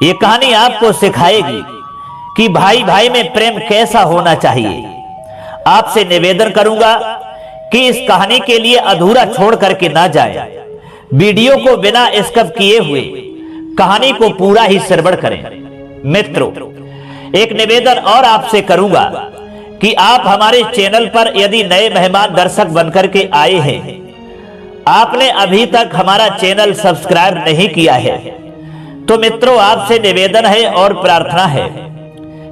ये कहानी आपको सिखाएगी कि भाई भाई में प्रेम कैसा होना चाहिए। आपसे निवेदन करूंगा कि इस कहानी के लिए अधूरा छोड़ करके ना जाए। वीडियो को बिना स्किप किए हुए कहानी को पूरा ही श्रवण करें। मित्रों, एक निवेदन और आपसे करूंगा कि आप हमारे चैनल पर यदि नए मेहमान दर्शक बनकर के आए हैं, आपने अभी तक हमारा चैनल सब्सक्राइब नहीं किया है, तो मित्रों आपसे निवेदन है और प्रार्थना है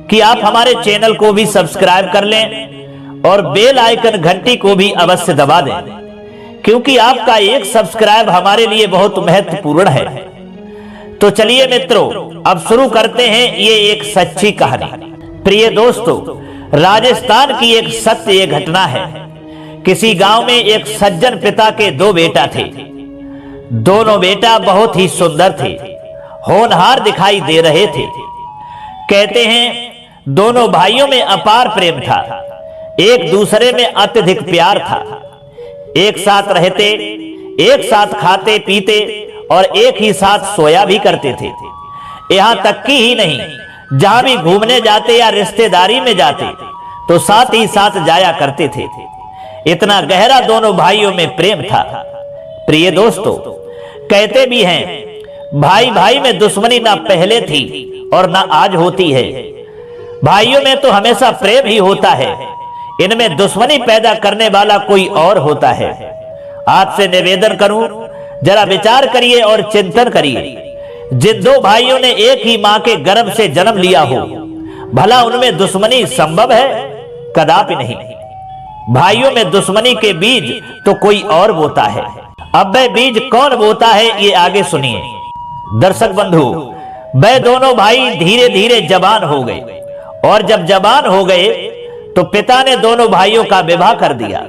कि आप हमारे चैनल को भी सब्सक्राइब कर लें और बेल आइकन घंटी को भी अवश्य दबा दें, क्योंकि आपका एक सब्सक्राइब हमारे लिए बहुत महत्वपूर्ण है। तो चलिए मित्रों, अब शुरू करते हैं ये एक सच्ची कहानी। प्रिय दोस्तों, राजस्थान की एक सत्य ये घटना है। किसी गांव में एक सज्जन पिता के दो बेटा थे। दोनों बेटा बहुत ही सुंदर थे, होनहार दिखाई दे रहे थे। कहते हैं दोनों भाइयों में अपार प्रेम था, एक दूसरे में अत्यधिक प्यार था। एक साथ रहते, एक साथ खाते पीते और एक ही साथ सोया भी करते थे। यहां तक कि ही नहीं, जहां भी घूमने जाते या रिश्तेदारी में जाते तो साथ ही साथ जाया करते थे। इतना गहरा दोनों भाइयों में प्रेम था। प्रिय दोस्तों, कहते भी हैं भाई भाई में दुश्मनी ना पहले थी और ना आज होती है। भाइयों में तो हमेशा प्रेम ही होता है, इनमें दुश्मनी पैदा करने वाला कोई और होता है। आपसे निवेदन करूं, जरा विचार करिए और चिंतन करिए। जिन दो भाइयों ने एक ही मां के गर्भ से जन्म लिया हो, भला उनमें दुश्मनी संभव है? कदापि नहीं। भाइयों में दुश्मनी के बीज तो कोई और बोता है। अब वह बीज कौन बोता है, ये आगे सुनिए। दर्शक बंधु, वह दोनों भाई धीरे धीरे जवान हो गए और जब जवान हो गए तो पिता ने दोनों भाइयों का विवाह कर दिया।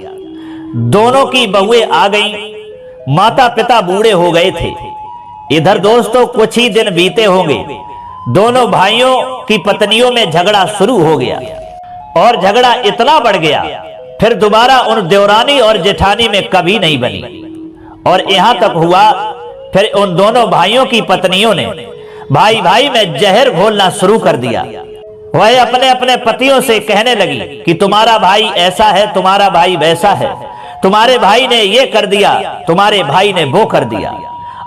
दोनों की बहुएं आ गईं, माता पिता बूढ़े हो गए थे। इधर दोस्तों कुछ ही दिन बीते होंगे, दोनों भाइयों की पत्नियों में झगड़ा शुरू हो गया और झगड़ा इतना बढ़ गया फिर दोबारा उन देवरानी और जेठानी में कभी नहीं बनी। और यहां तक हुआ फिर उन दोनों भाइयों की पत्नियों ने भाई भाई में जहर घोलना शुरू कर दिया। वह अपने अपने पतियों से कहने लगी कि तुम्हारा भाई ऐसा है, तुम्हारा भाई वैसा है, तुम्हारे भाई ने ये कर दिया, तुम्हारे भाई ने वो कर दिया,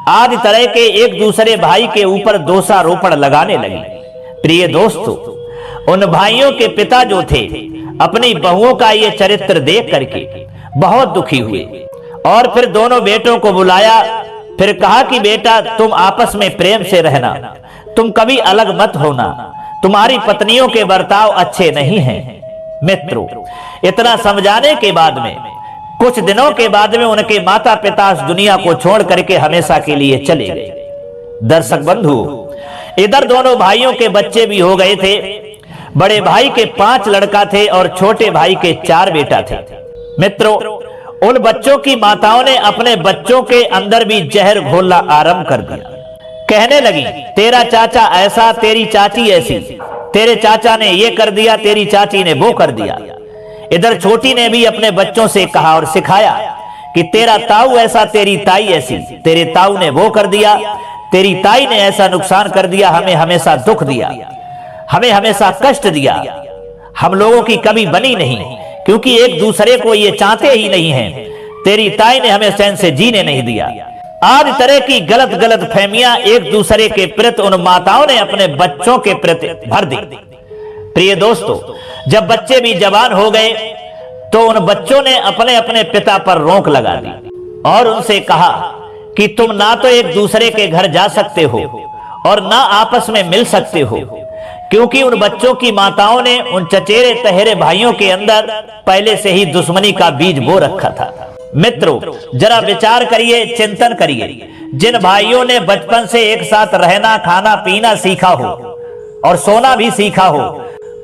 आदि तरह के एक दूसरे भाई के ऊपर दोषारोपण लगाने लगी। प्रिय दोस्तों, उन भाइयों के पिता जो थे अपनी बहुओं का ये चरित्र देख करके बहुत दुखी हुए और फिर दोनों बेटों को बुलाया। फिर कहा कि बेटा, तुम आपस में प्रेम से रहना, तुम कभी अलग मत होना, तुम्हारी पत्नियों के बर्ताव अच्छे नहीं हैं। मित्रों, इतना समझाने के बाद में कुछ दिनों के बाद में उनके माता पिता इस दुनिया को छोड़ करके हमेशा के लिए चले गए। दर्शक बंधु, इधर दोनों भाइयों के बच्चे भी हो गए थे। बड़े भाई के 5 लड़का थे और छोटे भाई के 4 बेटा थे। मित्रों, उन बच्चों की माताओं ने अपने बच्चों के अंदर भी जहर घोलना आरंभ कर दिया। कहने लगी, तेरा चाचा ऐसा, तेरी चाची ऐसी, तेरे चाचा ने ये कर दिया, तेरी चाची ने वो कर दिया। इधर छोटी ने भी अपने बच्चों से कहा और सिखाया कि तेरा ताऊ ऐसा, तेरी ताई ऐसी, तेरे ताऊ ने वो कर दिया, तेरी ताई ने ऐसा नुकसान कर दिया, हमें हमेशा दुख दिया, हमें हमेशा कष्ट दिया, हम लोगों की कभी बनी नहीं, क्योंकि एक दूसरे को ये चाहते ही नहीं हैं। तेरी ताई ने हमें चैन से जीने नहीं दिया। आदि तरह की गलत गलत फहमियां एक दूसरे के प्रति उन माताओं ने अपने बच्चों के प्रति भर दी। प्रिय दोस्तों, जब बच्चे भी जवान हो गए तो उन बच्चों ने अपने अपने पिता पर रोक लगा दी और उनसे कहा कि तुम ना तो एक दूसरे के घर जा सकते हो और ना आपस में मिल सकते हो, क्योंकि उन बच्चों की माताओं ने उन चचेरे तहेरे भाइयों के अंदर पहले से ही दुश्मनी का बीज बो रखा था। मित्रों, जरा विचार करिए, चिंतन करिए। जिन भाइयों ने बचपन से एक साथ रहना, खाना पीना सीखा हो और सोना भी सीखा हो,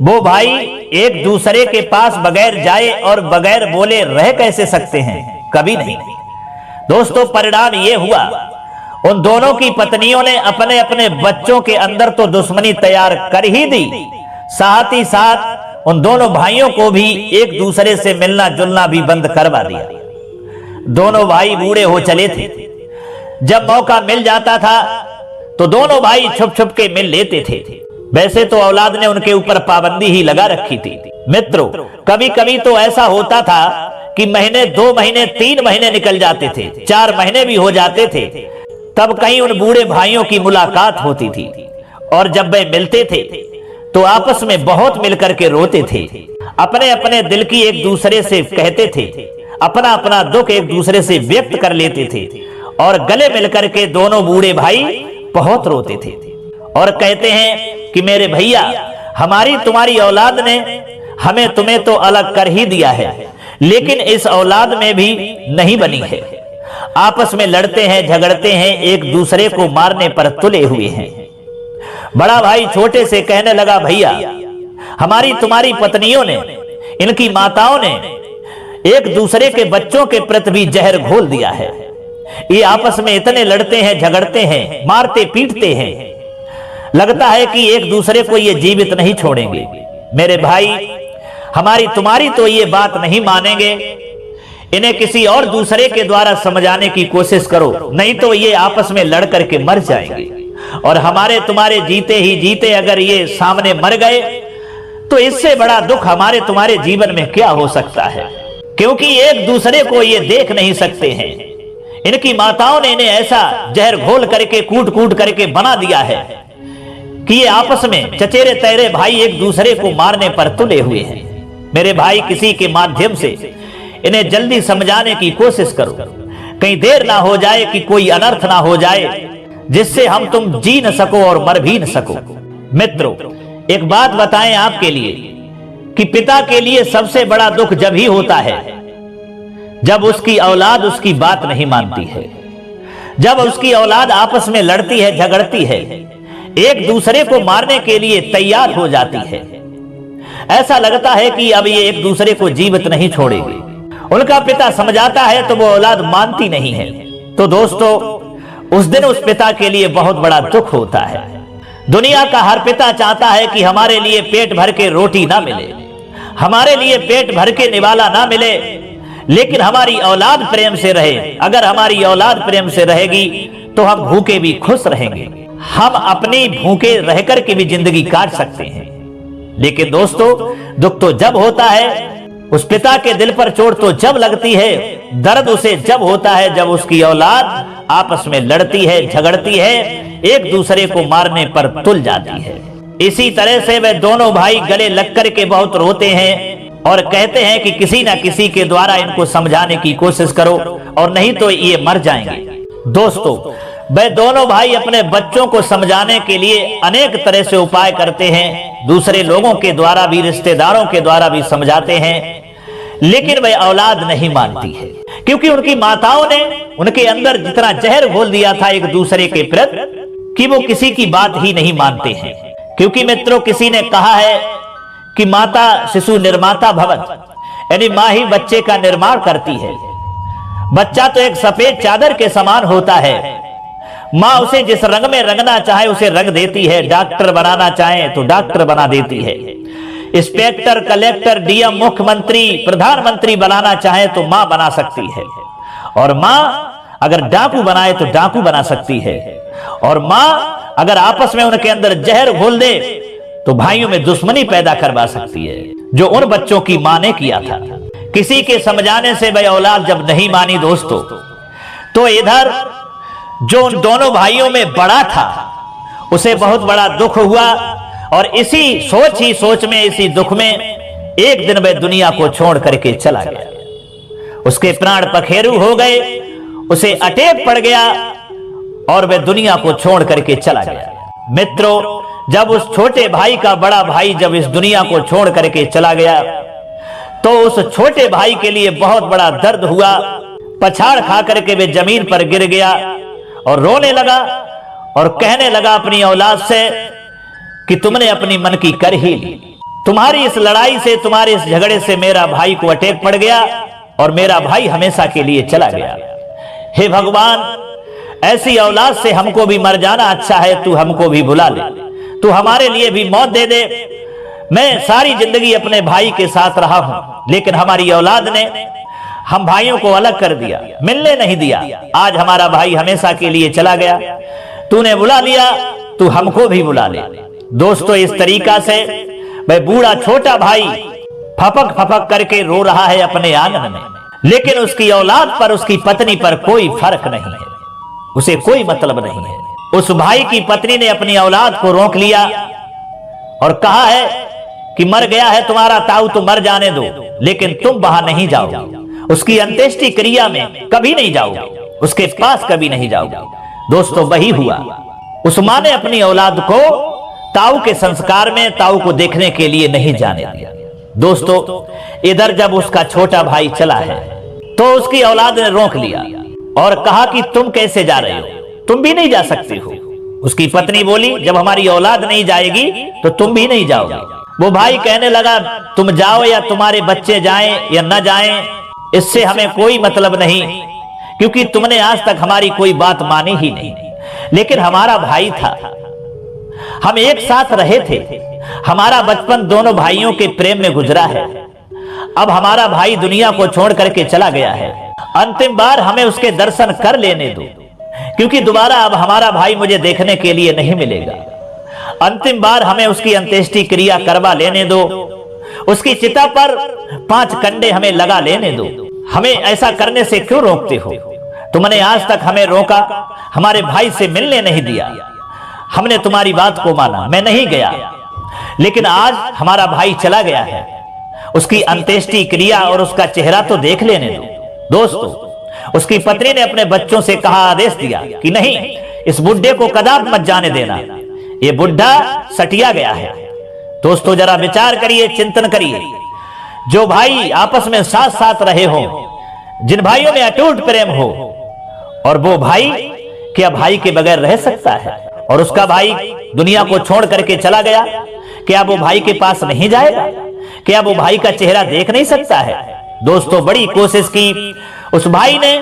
वो भाई एक दूसरे के पास बगैर जाए और बगैर बोले रह कैसे सकते हैं? कभी नहीं। दोस्तों, परिणाम ये हुआ, उन दोनों की पत्नियों ने अपने अपने बच्चों के अंदर तो दुश्मनी तैयार कर ही दी, साथ ही साथ उन दोनों भाइयों को भी एक दूसरे से मिलना जुलना भी बंद करवा दिया। दोनों भाई बूढ़े हो चले थे। जब मौका मिल जाता था तो दोनों भाई छुप छुप के मिल लेते थे। वैसे तो औलाद ने उनके ऊपर पाबंदी ही लगा रखी थी। मित्रों, कभी कभी तो ऐसा होता था कि महीने, 2 महीने, 3 महीने निकल जाते थे, 4 महीने भी हो जाते थे, तब कहीं उन बूढ़े भाइयों की मुलाकात होती थी। और जब वे मिलते थे तो आपस में बहुत मिलकर के रोते थे, अपने अपने दिल की एक दूसरे से कहते थे, अपना अपना दुख एक दूसरे से व्यक्त कर लेते थे और गले मिलकर के दोनों बूढ़े भाई बहुत रोते थे और कहते हैं कि मेरे भैया, हमारी तुम्हारी औलाद ने हमें तुम्हें तो अलग कर ही दिया है, लेकिन इस औलाद में भी नहीं बनी है। आपस में लड़ते हैं, झगड़ते हैं, एक दूसरे को मारने पर तुले हुए हैं। बड़ा भाई छोटे से कहने लगा, भैया, हमारी तुम्हारी पत्नियों ने, इनकी माताओं ने एक दूसरे के बच्चों के प्रति भी जहर घोल दिया है। ये आपस में इतने लड़ते हैं, झगड़ते हैं, मारते पीटते हैं, लगता है कि एक दूसरे को ये जीवित नहीं छोड़ेंगे। मेरे भाई, हमारी तुम्हारी तो ये बात नहीं मानेंगे, इन्हें किसी और दूसरे के द्वारा समझाने की कोशिश करो, नहीं तो ये आपस में लड़ करके मर जाएंगे। और हमारे तुम्हारे जीते ही जीते अगर ये सामने मर गए तो इससे बड़ा दुख हमारे तुम्हारे जीवन में क्या हो सकता है, क्योंकि एक दूसरे को ये देख नहीं सकते हैं। इनकी माताओं ने इन्हें ऐसा जहर घोल करके, कूट कूट करके बना दिया है कि ये आपस में चचेरे तैरे भाई एक दूसरे को मारने पर तुले हुए हैं। मेरे भाई, किसी के माध्यम से इन्हें जल्दी समझाने की कोशिश करो, कहीं देर ना हो जाए कि कोई अनर्थ ना हो जाए जिससे हम तुम जी न सको और मर भी न सको। मित्रों, एक बात बताएं आपके लिए कि पिता के लिए सबसे बड़ा दुख जब ही होता है जब उसकी औलाद उसकी बात नहीं मानती है, जब उसकी औलाद आपस में लड़ती है, झगड़ती है, एक दूसरे को मारने के लिए तैयार हो जाती है। ऐसा लगता है कि अब ये एक दूसरे को जीवित नहीं छोड़ेगी। उनका पिता समझाता है तो वो औलाद मानती नहीं है। तो दोस्तों, उस दिन उस पिता के लिए बहुत बड़ा दुख होता है। दुनिया का हर पिता चाहता है कि हमारे लिए पेट भर के रोटी ना मिले, हमारे लिए पेट भर के निवाला ना मिले, लेकिन हमारी औलाद प्रेम से रहे। अगर हमारी औलाद प्रेम से रहेगी तो हम भूखे भी खुश रहेंगे, हम अपनी भूखे रहकर के भी जिंदगी काट सकते हैं। लेकिन दोस्तों, दुख तो जब होता है, उस पिता के दिल पर चोट तो जब लगती है, दर्द उसे जब होता है जब उसकी औलाद आपस में लड़ती है, झगड़ती है, एक दूसरे को मारने पर तुल जाती है। इसी तरह से वे दोनों भाई गले लग कर के बहुत रोते हैं और कहते हैं कि किसी ना किसी के द्वारा इनको समझाने की कोशिश करो और नहीं तो ये मर जाएंगे। दोस्तों, वे दोनों भाई अपने बच्चों को समझाने के लिए अनेक तरह से उपाय करते हैं, दूसरे लोगों के द्वारा भी, रिश्तेदारों के द्वारा भी समझाते हैं, लेकिन वह औलाद नहीं मानती है, क्योंकि उनकी माताओं ने उनके अंदर जितना जहर घोल दिया था एक दूसरे के प्रति कि वो किसी की बात ही नहीं मानते हैं। क्योंकि मित्रों, किसी ने कहा है कि माता शिशु निर्माता भवत, यानी माँ ही बच्चे का निर्माण करती है। बच्चा तो एक सफेद चादर के समान होता है, माँ उसे जिस रंग में रंगना चाहे उसे रंग देती है, डॉक्टर बनाना चाहे तो डॉक्टर बना देती है, इंस्पेक्टर, कलेक्टर, डीएम, मुख्यमंत्री, प्रधानमंत्री बनाना चाहे तो मां बना सकती है। और मां अगर डाकू बनाए तो डाकू बना सकती है। और मां अगर आपस में उनके अंदर जहर घोल दे तो भाइयों में दुश्मनी पैदा करवा सकती है, जो उन बच्चों की मां ने किया था। किसी के समझाने से वह औलाद जब नहीं मानी दोस्तों, तो इधर जो उन दोनों भाइयों में बड़ा था उसे बहुत बड़ा दुख हुआ और इसी सोच ही सोच में, इसी दुख में एक दिन वह दुनिया को छोड़ करके चला गया। उसके प्राण पखेरु हो गए, उसे अटैक पड़ गया और वह दुनिया को छोड़ करके चला गया। मित्रों, जब उस छोटे भाई का बड़ा भाई जब इस दुनिया को छोड़ करके चला गया तो उस छोटे भाई के लिए बहुत बड़ा दर्द हुआ। पछाड़ खा करके वे जमीन पर गिर गया और रोने लगा और कहने लगा अपनी औलाद से कि तुमने अपनी मन की कर ही ली। तुम्हारी इस लड़ाई से, तुम्हारे इस झगड़े से मेरा भाई को अटैक पड़ गया और मेरा भाई हमेशा के लिए चला गया। हे भगवान, ऐसी औलाद से हमको भी मर जाना अच्छा है, तू हमको भी बुला ले, तू हमारे लिए भी मौत दे दे। मैं सारी जिंदगी अपने भाई के साथ रहा हूं, लेकिन हमारी औलाद ने हम भाइयों को अलग कर दिया, मिलने नहीं दिया। आज हमारा भाई हमेशा के लिए चला गया। तूने बुला लिया, तू हमको भी बुला ले। दोस्तों, इस तरीका से वह बूढ़ा छोटा भाई फपक फपक करके रो रहा है अपने आंगन में, लेकिन उसकी औलाद पर, उसकी पत्नी पर कोई फर्क नहीं है, उसे कोई मतलब नहीं है। उस भाई की पत्नी ने अपनी औलाद को रोक लिया और कहा है कि मर गया है तुम्हारा ताऊ तो मर जाने दो, लेकिन तुम वहां नहीं जाओगे, उसकी अंत्येष्टि क्रिया में कभी नहीं जाओगे, उसके पास कभी नहीं जाओगे। दोस्तों, वही हुआ। उस मां ने अपनी औलाद को ताऊ के संस्कार में, ताऊ को देखने के लिए नहीं जाने दिया। दोस्तों, इधर जब उसका छोटा भाई चला है तो उसकी औलाद ने रोक लिया और कहा कि तुम कैसे जा रहे हो, तुम भी नहीं जा सकती हो। उसकी पत्नी बोली, जब हमारी औलाद नहीं जाएगी तो तुम भी नहीं जाओगे। वो भाई कहने लगा, तुम जाओ या तुम्हारे बच्चे जाएं या न जाएं, इससे हमें कोई मतलब नहीं, क्योंकि तुमने आज तक हमारी कोई बात मानी ही नहीं। लेकिन हमारा भाई था, हम एक साथ रहे थे, हमारा बचपन दोनों भाइयों के प्रेम में गुजरा है। अब हमारा भाई दुनिया को छोड़ करके चला गया है, अंतिम बार हमें उसके दर्शन कर लेने दो, क्योंकि दोबारा अब हमारा भाई मुझे देखने के लिए नहीं मिलेगा। अंतिम बार हमें उसकी अंत्येष्टि क्रिया करवा लेने दो, उसकी चिता पर 5 कंडे हमें लगा लेने दो। हमें ऐसा करने से क्यों रोकते हो? तुमने आज तक हमें रोका, हमारे भाई से मिलने नहीं दिया, हमने तुम्हारी बात को माना, मैं नहीं गया, लेकिन आज हमारा भाई चला गया है, उसकी अंत्येष्टि क्रिया और उसका चेहरा तो देख लेने दो। दोस्तों, उसकी पत्नी ने अपने बच्चों से कहा, आदेश दिया कि नहीं, इस बुढ़े को कदाप मत जाने देना, ये बुढ़ा सटिया गया है। दोस्तों, जरा विचार करिए, चिंतन करिए। जो भाई आपस में साथ साथ रहे हो, जिन भाइयों में अटूट प्रेम हो, और वो भाई क्या भाई के बगैर रह सकता है? और उसका भाई दुनिया को छोड़ करके चला गया, क्या वो भाई के पास नहीं जाएगा? क्या वो भाई का चेहरा देख नहीं सकता है? दोस्तों, बड़ी कोशिश की उस भाई ने,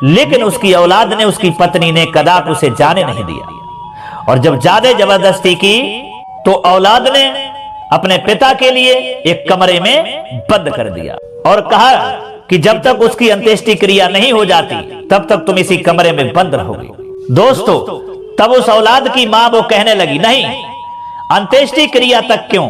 लेकिन उसकी औलाद ने, उसकी पत्नी ने कदाप उसे जाने नहीं दिया। और जब ज्यादा जबरदस्ती की तो औलाद ने अपने पिता के लिए एक कमरे में बंद कर दिया और कहा कि जब तक उसकी अंत्येष्टि क्रिया नहीं हो जाती तब तक तुम इसी कमरे में बंद रहोगे। दोस्तों, तब उस औलाद की मां वो कहने लगी, नहीं, अंत्येष्टि क्रिया तक क्यों,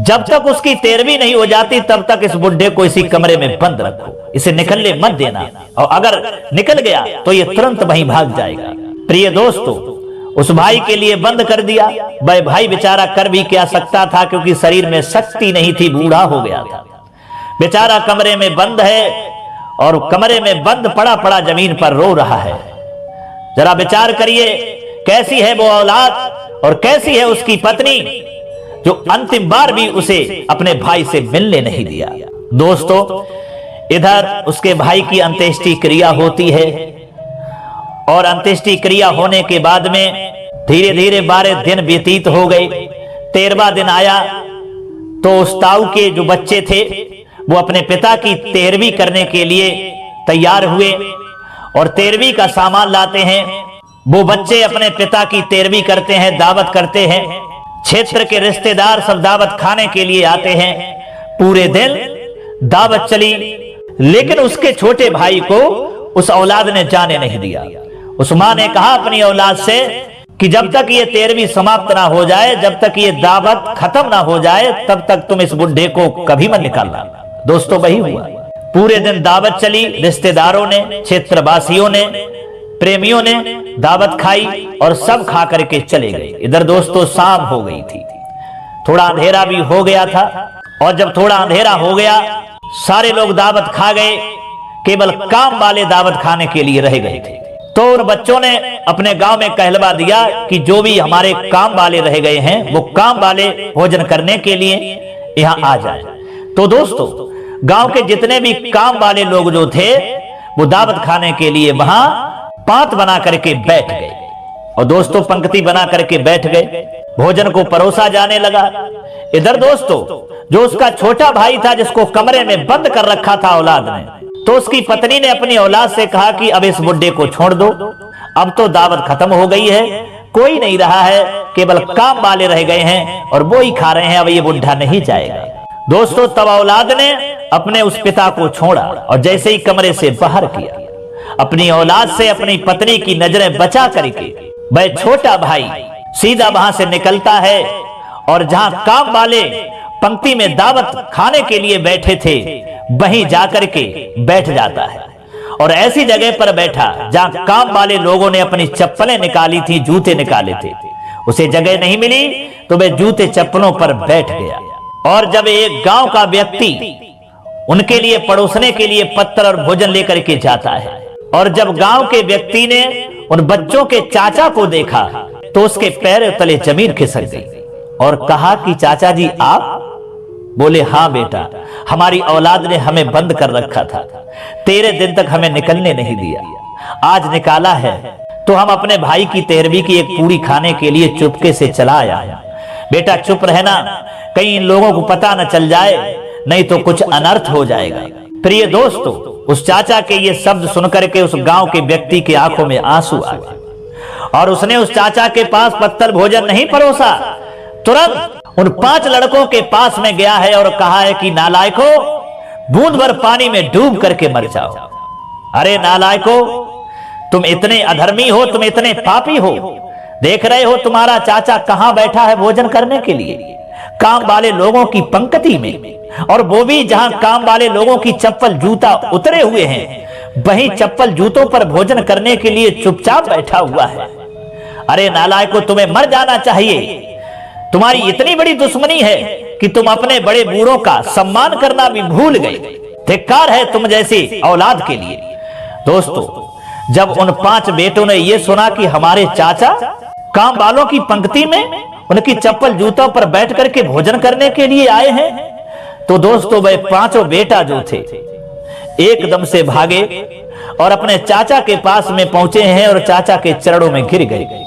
जब तक उसकी 13वीं नहीं हो जाती तब तक इस बुढ़े को इसी कमरे में बंद रखो, इसे निकलने मत देना, और अगर निकल गया तो ये तुरंत वहीं भाग जाएगा। प्रिय दोस्तों, उस भाई के लिए बंद कर दिया। वह भाई बेचारा कर भी क्या सकता था, क्योंकि शरीर में शक्ति नहीं थी, बूढ़ा हो गया था। बेचारा कमरे में बंद है और कमरे में बंद पड़ा पड़ा जमीन पर रो रहा है। जरा विचार करिए, कैसी है वो औलाद और कैसी है उसकी पत्नी, जो अंतिम बार भी उसे अपने भाई से मिलने नहीं दिया। दोस्तों, इधर उसके भाई की अंत्येष्टि क्रिया होती है, और अंत्येष्टि क्रिया होने के बाद में धीरे धीरे 12 दिन व्यतीत हो गए। 13वां दिन आया तो उस ताऊ के जो बच्चे थे वो अपने पिता की 13वीं करने के लिए तैयार हुए और 13वीं का सामान लाते हैं। वो बच्चे अपने पिता की 13वीं करते हैं, दावत करते हैं। क्षेत्र के रिश्तेदार सब दावत खाने के लिए आते हैं। पूरे दिन दावत चली, लेकिन उसके छोटे भाई को उस औलाद ने जाने नहीं दिया। उस मां ने कहा अपनी औलाद से कि जब तक ये 13वीं समाप्त ना हो जाए, जब तक ये दावत खत्म ना हो जाए, तब तक तुम इस बुढ़े को कभी मत निकालना। दोस्तों, वही हुआ। पूरे दिन दावत चली, रिश्तेदारों ने, क्षेत्रवासियों ने, प्रेमियों ने दावत खाई और सब खा करके चले गए। इधर दोस्तों शाम हो गई थी, थोड़ा अंधेरा भी हो गया था, और जब थोड़ा अंधेरा हो गया सारे लोग दावत खा गए, केवल काम वाले दावत खाने के लिए रह गए थे। तो उन बच्चों ने अपने गांव में कहलवा दिया कि जो भी हमारे काम वाले रह गए हैं वो काम वाले भोजन करने के लिए यहां आ जाए। तो दोस्तों, गांव के जितने भी काम वाले लोग जो थे वो दावत खाने के लिए वहां पात बना करके बैठ गए। और दोस्तों, पंक्ति बना करके बैठ गए, भोजन को परोसा जाने लगा। इधर दोस्तों, जो उसका छोटा भाई था जिसको कमरे में बंद कर रखा था औलाद ने, तो उसकी पत्नी ने अपनी औलाद से कहा कि अब इस बुढ़े को छोड़ दो, अब तो दावत खत्म हो गई है, कोई नहीं रहा है, केवल काम वाले रह गए हैं और वो ही खा रहे हैं, अब ये बुढ़ा नहीं जाएगा। दोस्तों, तब औलाद ने अपने उस पिता को छोड़ा और जैसे ही कमरे से बाहर किया, अपनी औलाद से अपनी पत्नी की नजरें बचा करके वह छोटा भाई सीधा वहां से निकलता है और जहां काम वाले पंक्ति में दावत खाने के लिए बैठे थे वहीं जाकर के बैठ जाता है। और ऐसी जगह पर बैठा जहां काम वाले लोगों ने अपनी चप्पलें निकाली थी, जूते निकाले थे, उसे जगह नहीं मिली तो वह जूते चप्पलों पर बैठ गया। और जब एक गांव का व्यक्ति उनके लिए परोसने के लिए पत्थर और भोजन लेकर के जाता है, और जब गांव के व्यक्ति ने उन बच्चों के चाचा को देखा तो उसके पैर तले जमीन खिसक गई और कहा कि चाचा जी आप? बोले हाँ बेटा, हमारी औलाद ने हमें बंद कर रखा था, 13 दिन तक हमें निकलने नहीं दिया, आज निकाला है तो हम अपने भाई की 13वीं की एक पूरी खाने के लिए चुपके से चला आया। बेटा चुप रहना, कहीं इन लोगों को पता न चल जाए, नहीं तो कुछ अनर्थ हो जाएगा। प्रिय दोस्तों, उस चाचा के ये शब्द सुनकर के उस गांव के व्यक्ति की आंखों में आंसू आ गए और उसने उस चाचा के पास पत्थर भोजन नहीं परोसा, तुरंत उन 5 लड़कों के पास में गया है और कहा है कि नालायकों, बूंद भर पानी में डूब करके मर जाओ। अरे नालायकों, तुम इतने अधर्मी हो, तुम इतने पापी हो, देख रहे हो तुम्हारा चाचा कहां बैठा है भोजन करने के लिए? काम वाले लोगों की पंक्ति में, और वो भी जहां काम वाले लोगों की चप्पल जूता उतरे हुए हैं, वहीं चप्पल जूतों पर भोजन करने के लिए चुपचाप बैठा हुआ है। अरे नालायकों, तुम्हें मर जाना चाहिए। तुम्हारी इतनी बड़ी दुश्मनी है कि तुम अपने बड़े बूढ़ों का सम्मान करना भी भूल गए। धिक्कार है तुम जैसी औलाद के लिए। दोस्तों, जब उन 5 बेटों ने यह सुना कि हमारे चाचा काम वालों की पंक्ति में उनकी चप्पल जूतों पर बैठ करके भोजन करने के लिए आए हैं, तो दोस्तों वह 5 बेटा जो थे एकदम से भागे और अपने चाचा के पास में पहुंचे हैं और चाचा के चरणों में गिर गए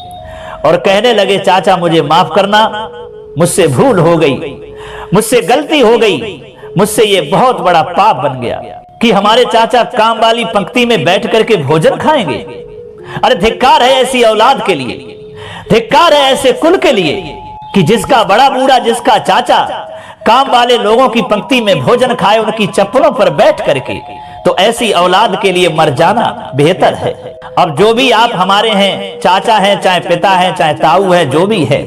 और कहने लगे, चाचा मुझे माफ करना, मुझसे भूल हो गई, मुझसे गलती हो गई, मुझसे ये बहुत बड़ा पाप बन गया कि हमारे चाचा काम वाली पंक्ति में बैठ करके भोजन खाएंगे। अरे धिक्कार है ऐसी औलाद के लिए, धिक्कार है ऐसे कुल के लिए कि जिसका बड़ा बूढ़ा, जिसका चाचा काम वाले लोगों की पंक्ति में भोजन खाए उनकी चप्पलों पर बैठ करके, तो ऐसी औलाद के लिए मर जाना बेहतर है। अब जो भी आप हमारे हैं, चाचा हैं, चाहे पिता हैं, चाहे ताऊ है, जो भी है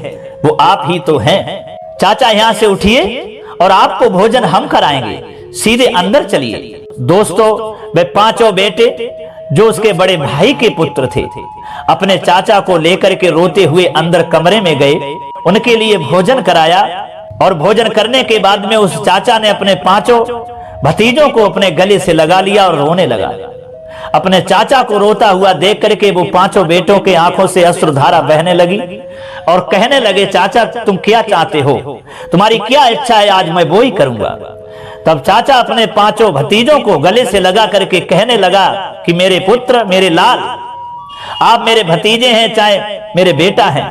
वो आप ही तो हैं। चाचा यहां से उठिए और आपको भोजन हम कराएंगे, सीधे अंदर चलिए। दोस्तों, वे 5 बेटे जो उसके बड़े भाई के पुत्र थे, अपने चाचा को लेकर के रोते हुए अंदर कमरे में गए, उनके लिए भोजन कराया और भोजन करने के बाद में उस चाचा ने अपने 5 भतीजों को अपने गले से लगा लिया और रोने लगा। अपने चाचा को रोता हुआ देख करके वो 5 बेटों के आंखों से अश्रुधारा बहने लगी और कहने लगे, चाचा तुम क्या चाहते हो, तुम्हारी क्या इच्छा है, आज मैं वो ही करूंगा। तब चाचा अपने 5 भतीजों को गले से लगा करके कहने लगा कि मेरे पुत्र, मेरे लाल, आप मेरे भतीजे हैं चाहे मेरे बेटा हैं,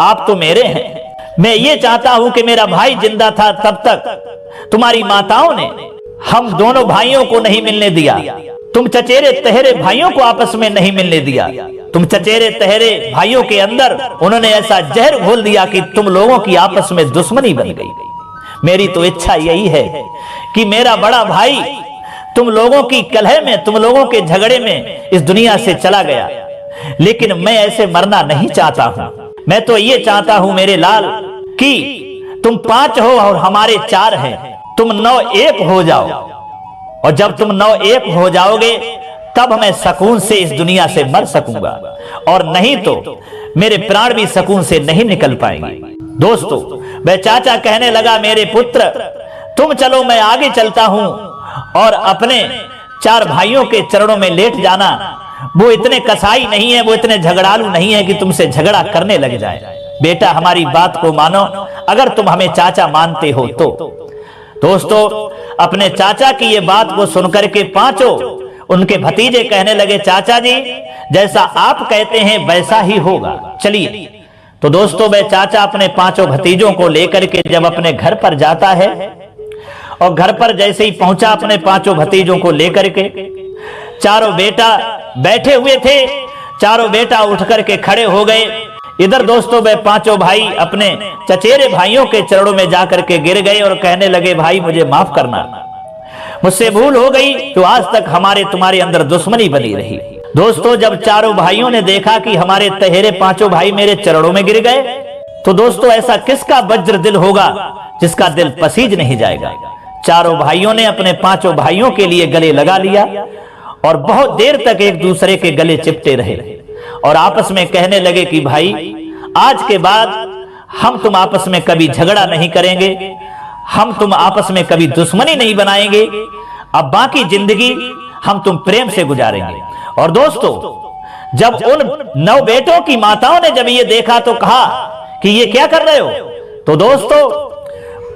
आप तो मेरे हैं। मैं ये चाहता हूं कि मेरा भाई जिंदा था तब तक तुम्हारी माताओं ने हम दोनों भाइयों को नहीं मिलने दिया, तुम चचेरे तहरे भाइयों को आपस में नहीं मिलने दिया, तुम चचेरे तहरे भाइयों के अंदर उन्होंने ऐसा जहर घोल दिया कि तुम लोगों की आपस में दुश्मनी बन गई। मेरी तो इच्छा यही है कि मेरा बड़ा भाई तुम लोगों की कलह में, तुम लोगों के झगड़े में इस दुनिया से चला गया, लेकिन मैं ऐसे मरना नहीं चाहता हूं। मैं तो ये चाहता हूं मेरे लाल कि तुम 5 हो और हमारे 4 हैं, तुम 9-1 हो जाओ, और जब तुम 9-1 हो जाओगे तब मैं सुकून से इस दुनिया से मर सकूंगा, और नहीं तो मेरे प्राण भी सुकून से नहीं निकल पाएंगे। दोस्तों, वह चाचा कहने लगा, मेरे पुत्र तुम चलो, मैं आगे चलता हूं और अपने 4 भाइयों के चरणों में लेट जाना। वो इतने कसाई नहीं है, वो इतने झगड़ालू नहीं है कि तुमसे झगड़ा करने लग जाए। बेटा हमारी बात को मानो, अगर तुम हमें चाचा मानते हो तो। दोस्तों, अपने चाचा की ये बात को सुनकर के 5 उनके भतीजे कहने लगे, चाचा जी जैसा आप कहते हैं वैसा ही होगा, चलिए। तो दोस्तों, वह चाचा अपने 5 भतीजों को लेकर के जब अपने घर पर जाता है और घर पर जैसे ही पहुंचा अपने 5 भतीजों को लेकर के, 4 बेटा बैठे हुए थे, 4 बेटा उठ करके खड़े हो गए। इधर दोस्तों वह 5 भाई अपने चचेरे भाइयों के चरणों में जाकर के गिर गए और कहने लगे, भाई मुझे माफ करना, मुझसे भूल हो गई, तो आज तक हमारे तुम्हारे अंदर दुश्मनी बनी रही, दोस्तों जब चारों भाइयों ने देखा कि हमारे तहेरे पांचों भाई मेरे चरणों में गिर गए, तो दोस्तों ऐसा किसका वज्र दिल होगा जिसका दिल पसीज नहीं जाएगा। चारों भाइयों ने अपने पांचों भाइयों के लिए गले लगा लिया और बहुत देर तक एक दूसरे के गले चिपटे रहे और आपस में कहने लगे कि भाई आज के बाद हम तुम आपस में कभी झगड़ा नहीं करेंगे, हम तुम आपस में कभी दुश्मनी नहीं बनाएंगे, अब बाकी जिंदगी हम तुम प्रेम से गुजारेंगे। और दोस्तों जब उन 9 बेटों की माताओं ने जब ये देखा तो कहा कि ये क्या कर रहे हो, तो दोस्तों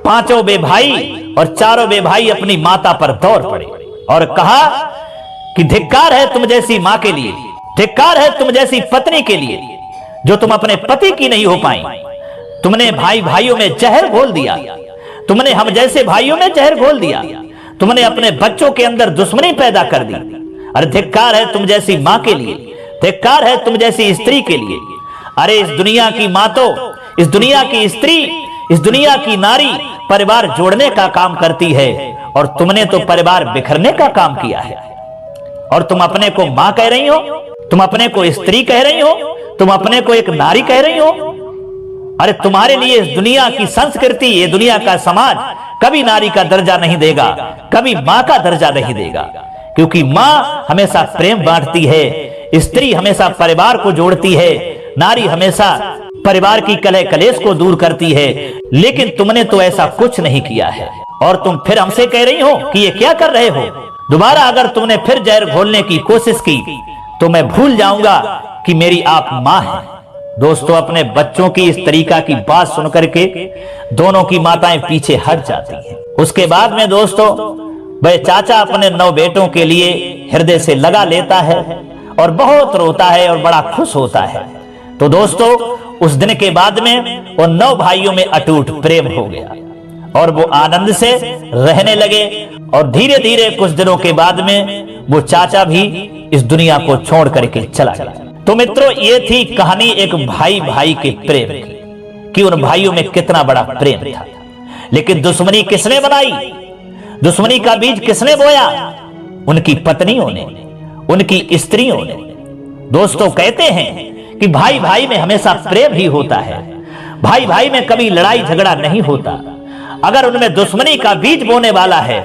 पांचों बे भाई और चारों बे भाई अपनी माता पर दौड़ पड़े और कहा कि धिक्कार है तुम जैसी मां के लिए, धिक्कार है तुम जैसी पत्नी के लिए जो तुम अपने पति की नहीं हो पाई। तुमने भाई भाइयों में जहर घोल दिया, तुमने हम जैसे भाइयों में जहर घोल दिया, तुमने अपने बच्चों के अंदर दुश्मनी पैदा कर दी। अरे धिक्कार है तुम जैसी मां के लिए, धिक्कार है तुम जैसी स्त्री के लिए। अरे इस दुनिया की मां तो, इस दुनिया की स्त्री, इस दुनिया की नारी परिवार जोड़ने का काम करती है और तुमने तो परिवार बिखरने का काम किया है। और तुम अपने को मां कह रही हो, तुम अपने को स्त्री कह रही हो, तुम अपने को एक नारी कह रही हो। अरे तुम्हारे लिए इस दुनिया की संस्कृति, ये दुनिया का समाज कभी नारी का दर्जा नहीं देगा, कभी मां का दर्जा नहीं देगा, क्योंकि मां हमेशा प्रेम बांटती है, स्त्री हमेशा परिवार को जोड़ती है, नारी हमेशा परिवार की कलह कलेश को दूर करती है। लेकिन तुमने तो ऐसा कुछ नहीं किया है और तुम फिर हमसे कह रही हो कि ये क्या कर रहे हो। दोबारा अगर तुमने फिर जहर घोलने की कोशिश की तो मैं भूल जाऊंगा कि मेरी आप मां हैं। दोस्तों अपने बच्चों की इस तरीका की बात सुनकर के दोनों की माताएं पीछे हट जाती हैं। उसके बाद में दोस्तों वह चाचा अपने 9 बेटों के लिए हृदय से लगा लेता है और बहुत रोता है और बड़ा खुश होता है। तो दोस्तों उस दिन के बाद में उन 9 भाइयों में अटूट प्रेम हो गया और वो आनंद से रहने लगे और धीरे धीरे कुछ दिनों के बाद में वो चाचा भी इस दुनिया को छोड़ करके चला गया। तो मित्रों ये थी कहानी एक भाई भाई के प्रेम की कि उन भाइयों में कितना बड़ा प्रेम था। लेकिन दुश्मनी किसने बनाई, दुश्मनी का बीज किसने बोया? उनकी पत्नियों ने, उनकी स्त्रियों ने। दोस्तों कहते हैं कि भाई भाई में हमेशा प्रेम ही होता है, भाई भाई में कभी लड़ाई झगड़ा नहीं होता। अगर उनमें दुश्मनी का बीज बोने वाला है,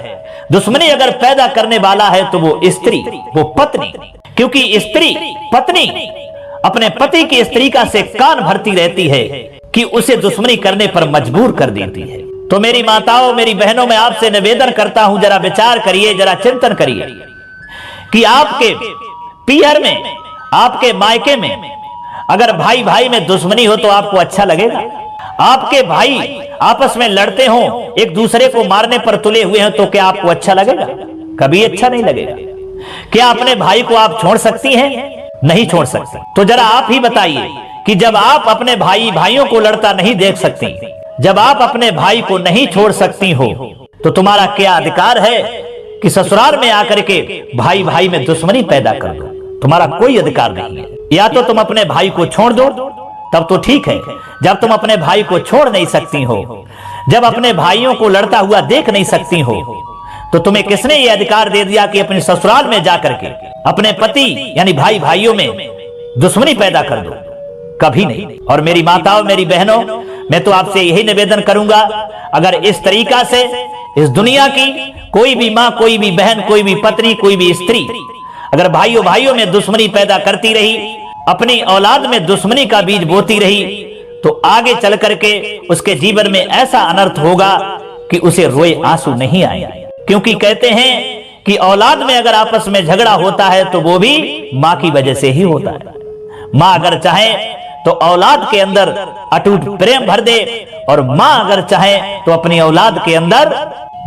दुश्मनी अगर पैदा करने वाला है तो वो स्त्री, वो पत्नी, क्योंकि स्त्री पत्नी अपने पति की स्त्री का से कान भरती रहती है कि उसे दुश्मनी करने पर मजबूर कर देती है। तो मेरी माताओं, मेरी बहनों, मैं आपसे निवेदन करता हूं, जरा विचार करिए, जरा चिंतन करिए कि आपके पीहर में, आपके मायके में अगर भाई भाई में दुश्मनी हो तो आपको अच्छा लगेगा? आपके भाई आपस में लड़ते हो, एक दूसरे को मारने पर तुले हुए हैं, तो क्या आपको अच्छा लगेगा? कभी अच्छा नहीं लगेगा। क्या अपने भाई को आप छोड़ सकती हैं? नहीं छोड़ सकते। तो जरा आप ही बताइए कि जब आप अपने भाई भाइयों को लड़ता नहीं देख सकती, जब आप अपने भाई को नहीं छोड़ सकती हो, तो तुम्हारा क्या अधिकार है कि ससुराल में आकर के भाई भाई में दुश्मनी पैदा कर दो? तुम्हारा कोई अधिकार नहीं है। या तो तुम अपने भाई को छोड़ दो, तब तो ठीक है। जब तुम अपने भाई को छोड़ नहीं सकती हो, जब अपने भाइयों को लड़ता हुआ देख नहीं सकती हो, तो तुम्हें किसने ये अधिकार दे दिया कि अपने ससुराल में जाकर के अपने पति यानी भाई भाइयों में दुश्मनी पैदा कर दो? कभी नहीं। और मेरी माताओं, मेरी बहनों, मैं तो आपसे यही निवेदन करूंगा, अगर इस तरीका से इस दुनिया की कोई भी मां, कोई भी बहन, कोई भी पत्नी, कोई भी स्त्री अगर भाइयों भाइयों में दुश्मनी पैदा करती रही, अपनी औलाद में दुश्मनी का बीज बोती रही, तो आगे चल करके उसके जीवन में ऐसा अनर्थ होगा कि उसे रोए आंसू नहीं आए। क्योंकि कहते हैं कि औलाद में अगर आपस में झगड़ा होता है तो वो भी मां की वजह से ही होता है। मां अगर चाहे तो औलाद के अंदर अटूट प्रेम भर दे, और मां अगर चाहे तो अपनी औलाद के अंदर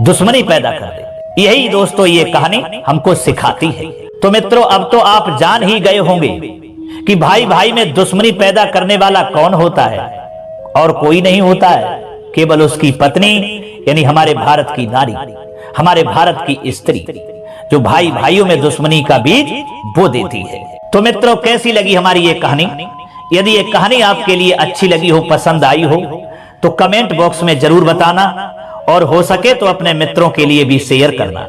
दुश्मनी पैदा कर दे। यही दोस्तों ये कहानी हमको सिखाती है। तो मित्रों अब तो आप जान ही गए होंगे कि भाई भाई में दुश्मनी पैदा करने वाला कौन होता है, और कोई नहीं होता है, केवल उसकी पत्नी यानी हमारे भारत की नारी, हमारे भारत की स्त्री, जो भाई भाइयों में दुश्मनी का बीज बो देती है। तो मित्रों कैसी लगी हमारी ये कहानी? यदि ये कहानी आपके लिए अच्छी लगी हो, पसंद आई हो, तो कमेंट बॉक्स में जरूर बताना, और हो सके तो अपने मित्रों के लिए भी शेयर करना।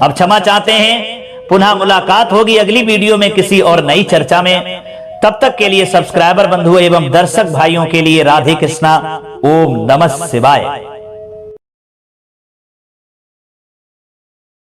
अब क्षमा चाहते हैं, पुनः मुलाकात होगी अगली वीडियो में किसी और नई चर्चा में। तब तक के लिए सब्सक्राइबर बंधुओं एवं दर्शक भाइयों के लिए राधे कृष्णा, ओम नमः शिवाय।